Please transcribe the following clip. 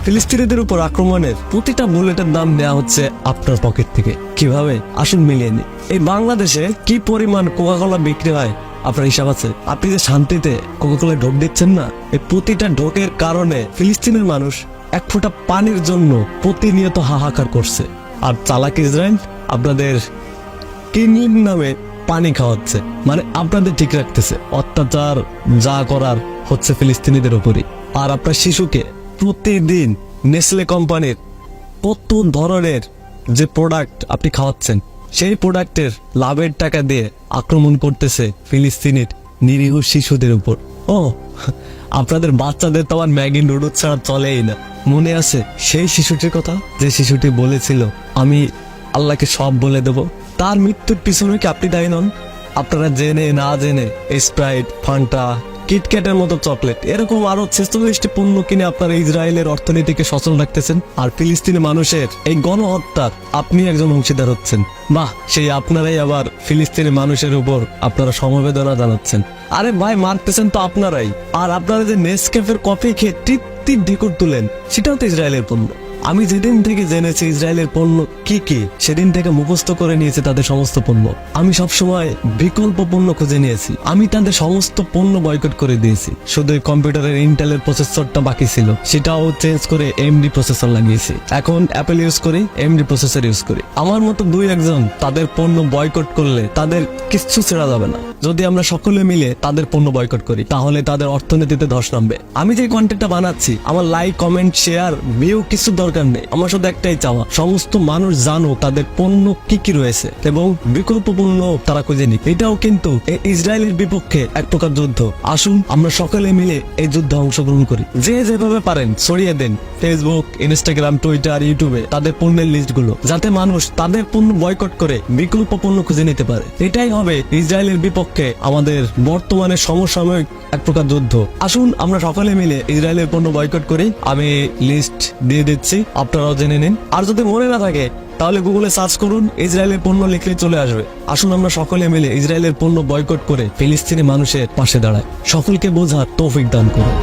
ফিলিস্তিনিদের উপর আক্রমণের প্রতিটা বুলেটের দাম নেওয়া হচ্ছে আপনার পকেট থেকে। কিভাবে? আসুন মিলিয়ে নিই। এই বাংলাদেশে কি পরিমাণ কোকাকোলা বিক্রি হয় আপনার হিসাব আছে? আপনি যে শান্তিতে কোকাকোলায় ঢোক দিচ্ছেন না, এই প্রতিটা ঢোকের কারণে ফিলিস্তিনের মানুষ এক ফোঁটা পানির জন্য প্রতিনিয়ত হাহাকার করছে। আর চালাক ইসরায়েল আপনাদের কিডনির নামে পানি খাওয়াচ্ছে, মানে আপনাদের ঠিক রাখতেছে। অত্যাচার যা করার হচ্ছে ফিলিস্তিনিদের উপরই। আর আপনার শিশুকে প্রতিদিন নেসলে কোম্পানির কত ধরনের যে প্রোডাক্ট আপনি খাওয়াচ্ছেন, সেই প্রোডাক্টের লাভের টাকা দিয়ে আক্রমণ করতেছে ফিলিস্তিনের নিরীহ শিশুদের উপর। ও, আপনাদের বাচ্চাদের তো আমার ম্যাগি নুডলস ছাড়া চলেই না। মনে আছে সেই শিশুটির কথা, যে শিশুটি বলেছিল আমি আল্লাহকে সব বলে দেব? তার মৃত্যুর পিছনে কি আপনি দায়ী নন? আপনারা জেনে না জেনে স্প্রাইট, ফান্টা, কিটক্যাটের মতো চকলেট, এরকম আরো 46টি পণ্য কিনে আপনারা ইসরায়েলের অর্থনীতিকে সচল রাখতেছেন। আর ফিলিস্তিনি মানুষের এই গণহত্যার আপনি একজন অংশীদার হচ্ছেন। বাহ, সেই আপনারাই আবার ফিলিস্তিনি মানুষের উপর আপনারা সমবেদনা জানাচ্ছেন। আরে ভাই, মারতেছেন তো আপনারাই। আর আপনারা যে নেসক্যাফের কফি খেয়ে তৃপ্তির ঢেকুর তুলেন, সেটাও তো ইসরায়েলের পণ্য। আমি যেদিন থেকে জেনেছি ইসরায়েলের পণ্য কি কি, সেদিন থেকে মুখস্থ করে নিয়েছে তাদের সমস্ত পণ্য। আমি সবসময় বিকল্প পণ্য খুঁজে নিয়েছি। আমি তাদের সমস্ত পণ্য বয়কট করে দিয়েছি। শুধু কম্পিউটারের ইন্টেলের প্রসেসরটা বাকি ছিল, সেটাও চেঞ্জ করে এমডি প্রসেসর লাগিয়েছি। এখন অ্যাপেল ইউজ করি, এমডি প্রসেসর ইউজ করি। আমার মতো দুই একজন তাদের পণ্য বয়কট করলে তাদের কিচ্ছু ছেড়া যাবে না। যদি আমরা সকলে মিলে তাদের পণ্য বয়কট করি, তাহলে তাদের অর্থনীতিতে ধস নামবে। আমি যে কন্টেন্টটা বানাচ্ছি, আমার লাইক, কমেন্ট, শেয়ার, ভিউ কিছু দরকার নেই। আমার শুধু একটাই চাওয়া, সমস্ত মানুষ জানো তাদের পণ্য কি কি রয়েছে এবং বিকল্প পণ্য তারা খুঁজে নিক। এটাও কিন্তু ইসরায়েলের বিপক্ষে এক প্রকার যুদ্ধ। আসুন আমরা সকলে মিলে এই যুদ্ধে অংশগ্রহণ করি। যে যেভাবে পারেন ছড়িয়ে দেন ফেসবুক, ইনস্টাগ্রাম, টুইটার, ইউটিউবে তাদের পণ্যের লিস্ট গুলো, যাতে মানুষ তাদের পণ্য বয়কট করে বিকল্প পণ্য খুঁজে নিতে পারে। এটাই হবে ইসরায়েলের বিপক্ষে আমাদের বর্তমানে সমসাময়িক এক প্রকার যুদ্ধ। আসুন আমরা সকলে মিলে ইসরায়েলের পণ্য বয়কট করি। আমি লিস্ট দিয়ে দিচ্ছি, আপনারাও জেনে নিন। আর যদি মনে না থাকে তাহলে গুগলে সার্চ করুন, ইসরায়েলের পণ্য লিখলে চলে আসবে। আসুন আমরা সকলে মিলে ইসরায়েলের পণ্য বয়কট করে ফিলিস্তিনি মানুষের পাশে দাঁড়াই। সকলকে বোঝার তৌফিক দান করুন।